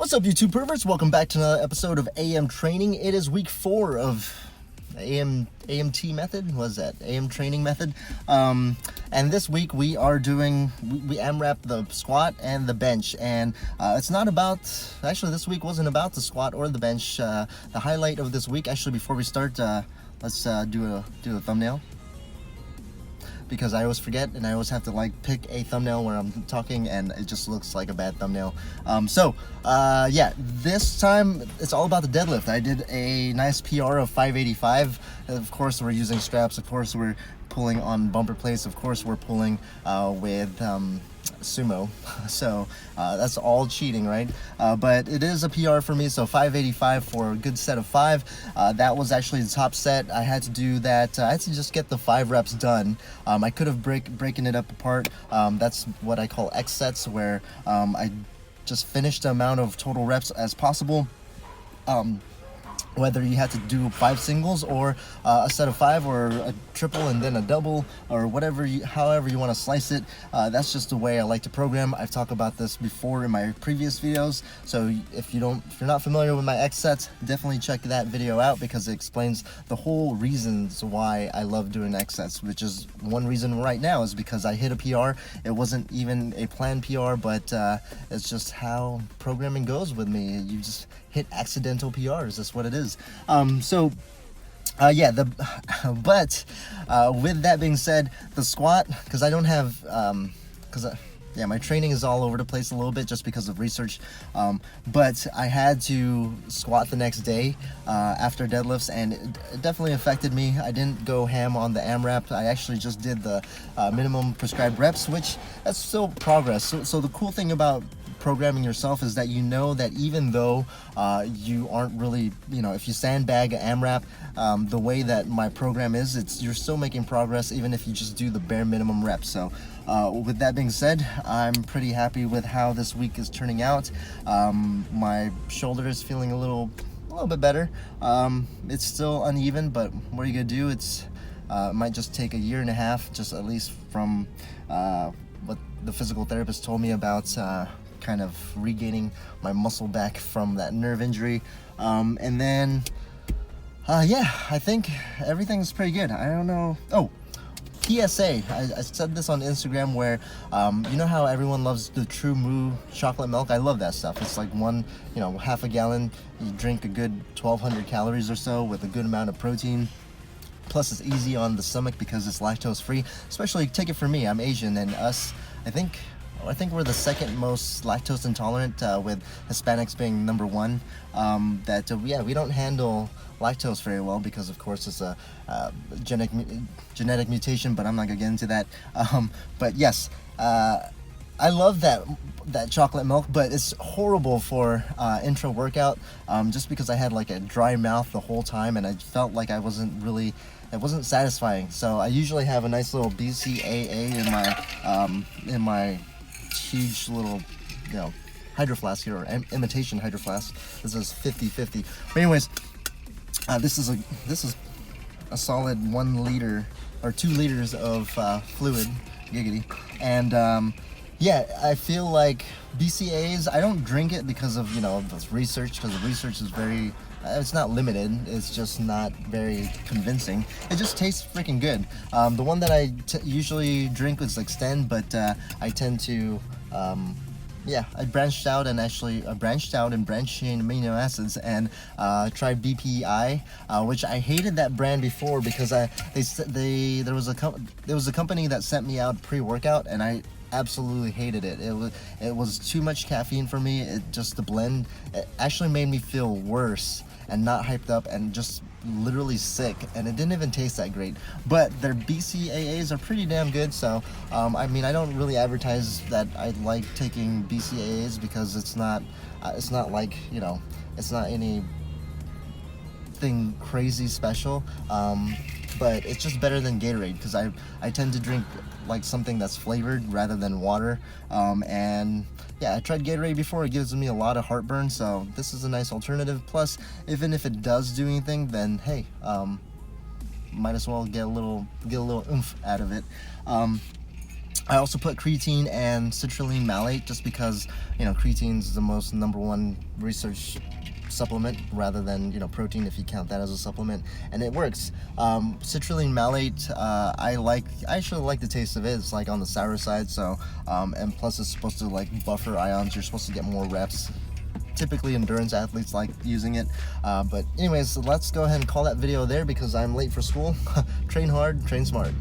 What's up, YouTube perverts? Welcome back to another episode of AM Training. It is week 4 of AMT method. What is that? AM training method. And this week we are doing, we AMRAP the squat and the bench. And it's not about, actually this week wasn't about the squat or the bench. The highlight of this week, actually before we start, let's do a thumbnail. Because I always forget and I always have to like pick a thumbnail where I'm talking and it just looks like a bad thumbnail. Yeah, this time it's all about the deadlift. I did a nice PR of 585. Of course we're using straps, of course we're pulling on bumper plates, of course we're pulling with sumo, so that's all cheating, right? But it is a PR for me, so 585 for a good set of 5. That was actually the top set. I had to do that, I had to just get the 5 reps done. I could have breaking it up apart. That's what I call X sets, where I just finished the amount of total reps as possible. Whether you had to do 5 singles or a set of 5 or a triple and then a double or whatever, however you want to slice it, that's just the way I like to program. I've talked about this before in my previous videos, so if you're not familiar with my X sets, definitely check that video out because it explains the whole reasons why I love doing X sets, which is one reason right now is because I hit a PR. It wasn't even a planned PR, but it's just how programming goes with me. You just hit accidental PRs. That's what it is. With that being said, the squat, because I don't have, my training is all over the place a little bit just because of research, but I had to squat the next day after deadlifts, and it definitely affected me. I didn't go ham on the AMRAP. I actually just did the minimum prescribed reps, which that's still progress. So the cool thing about programming yourself is that you know that even though you aren't really, if you sandbag an AMRAP, the way that my program is, you're still making progress even if you just do the bare minimum reps. So with that being said, I'm pretty happy with how this week is turning out. My shoulder is feeling a little bit better. It's still uneven, but what are you gonna do? It might just take a year and a half, just at least from what the physical therapist told me about kind of regaining my muscle back from that nerve injury. And then I think everything's pretty good. I don't know. Oh, PSA, I said this on Instagram where you know how everyone loves the True Moo chocolate milk? I love that stuff. It's like half a gallon. You drink a good 1,200 calories or so with a good amount of protein. Plus it's easy on the stomach because it's lactose free. Especially, take it from me, I'm Asian, and I think we're the second most lactose intolerant, with Hispanics being number 1. We don't handle lactose very well because, of course, it's a genetic mutation, but I'm not gonna get into that. But yes, I love that chocolate milk, but it's horrible for intra workout, just because I had like a dry mouth the whole time and I felt like it wasn't satisfying. So I usually have a nice little BCAA in my huge little hydro flask here, or imitation hydro flask. This is 50/50. But anyways, this is a solid 1 liter or 2 liters of fluid, giggity. And I feel like BCAAs, I don't drink it because of this research, because the research is very, it's not limited, it's just not very convincing. It just tastes freaking good. The one that I usually drink is Extend, but I tend to I branched out and branched chain amino acids and tried BPI, which I hated that brand before because there was a company that sent me out pre-workout and I absolutely hated it. It was too much caffeine for me. The blend, it actually made me feel worse and not hyped up and just literally sick, and it didn't even taste that great. But their BCAAs are pretty damn good. So I don't really advertise that I like taking BCAAs because it's not like it's not anything crazy special, but it's just better than Gatorade because I tend to drink like something that's flavored rather than water. I tried Gatorade before. It gives me a lot of heartburn, so this is a nice alternative. Plus, even if it does do anything, then hey, might as well get a little oomph out of it. I also put creatine and citrulline malate just because, you know, creatine is the most #1 research supplement rather than, you know, protein, if you count that as a supplement, and it works. Citrulline malate, I actually like the taste of it. It's like on the sour side, so and plus it's supposed to like buffer ions. You're supposed to get more reps. Typically endurance athletes like using it, but anyways, let's go ahead and call that video there because I'm late for school. Train hard, train smart.